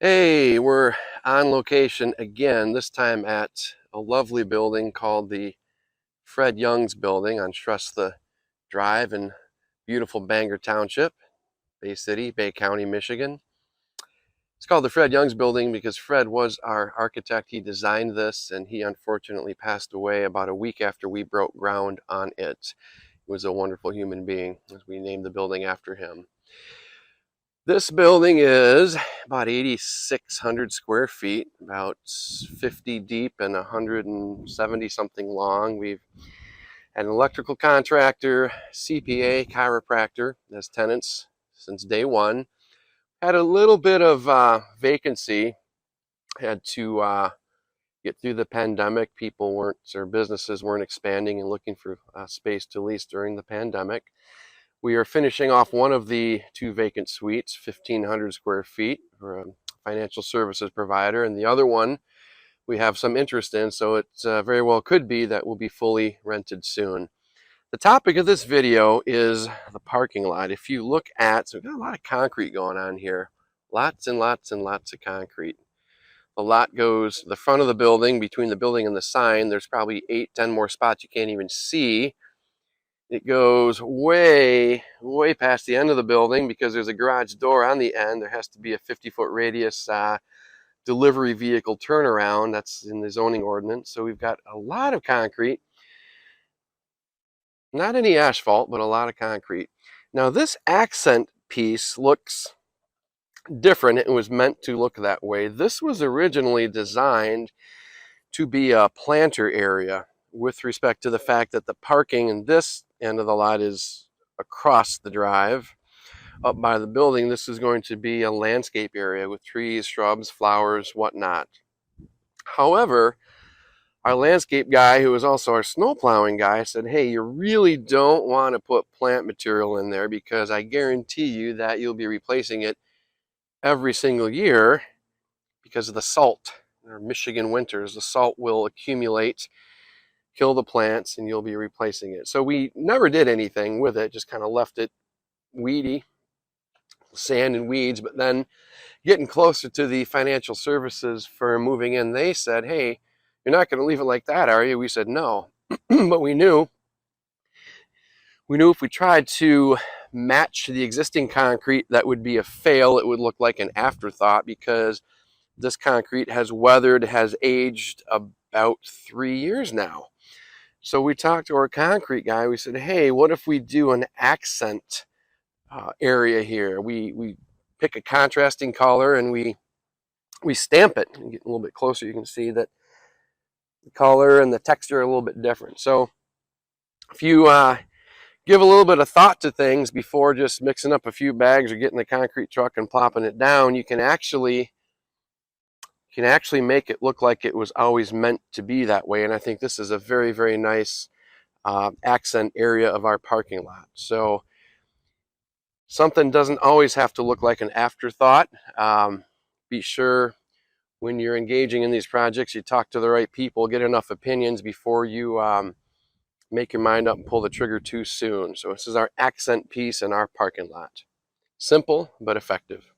Hey, we're on location again, this time at a lovely building called the Fred Young's Building on Shrestha Drive in beautiful Bangor Township, Bay City, Bay County, Michigan. It's called the Fred Young's Building because Fred was our architect. He designed this and he unfortunately passed away about a week after we broke ground on it. He was a wonderful human being as we named the building after him. This building is about 8,600 square feet, about 50 deep and 170 something long. We've had an electrical contractor, CPA, chiropractor as tenants since day one. Had a little bit of vacancy, had to get through the pandemic. People weren't, or businesses weren't expanding and looking for space to lease during the pandemic. We are finishing off one of the two vacant suites, 1,500 square feet, for a financial services provider, and the other one we have some interest in, so it very well could be that will be fully rented soon. The topic of this video is the parking lot. If you look at, so we've got a lot of concrete going on here, lots and lots and lots of concrete. The lot goes the front of the building, between the building and the sign. There's probably 8-10 more spots you can't even see. It goes way, way past the end of the building because there's a garage door on the end. There has to be a 50-foot radius delivery vehicle turnaround. That's in the zoning ordinance. So we've got a lot of concrete. Not any asphalt, but a lot of concrete. Now this accent piece looks different. It was meant to look that way. This was originally designed to be a planter area with respect to the fact that the parking in this end of the lot is across the drive. Up by the building, this is going to be a landscape area with trees, shrubs, flowers, whatnot. However, our landscape guy, who is also our snow plowing guy, said, hey, you really don't want to put plant material in there because I guarantee you that you'll be replacing it every single year because of the salt. In our Michigan winters, the salt will accumulate, kill the plants, and you'll be replacing it. So we never did anything with it, just kind of left it weedy, sand and weeds. But then getting closer to the financial services firm moving in, they said, hey, you're not going to leave it like that, are you? We said no. But we knew if we tried to match the existing concrete, that would be a fail. It would look like an afterthought because this concrete has weathered, has aged about 3 years now. So we talked to our concrete guy. We said, hey, what if we do an accent area here? We pick a contrasting color and we stamp it. And get a little bit closer, you can see that the color and the texture are a little bit different. So if you give a little bit of thought to things before just mixing up a few bags or getting the concrete truck and plopping it down, you can actually make it look like it was always meant to be that way. And I think this is a very, very nice accent area of our parking lot. So something doesn't always have to look like an afterthought. Be sure when you're engaging in these projects, you talk to the right people, get enough opinions before you make your mind up and pull the trigger too soon. So this is our accent piece in our parking lot. Simple, but effective.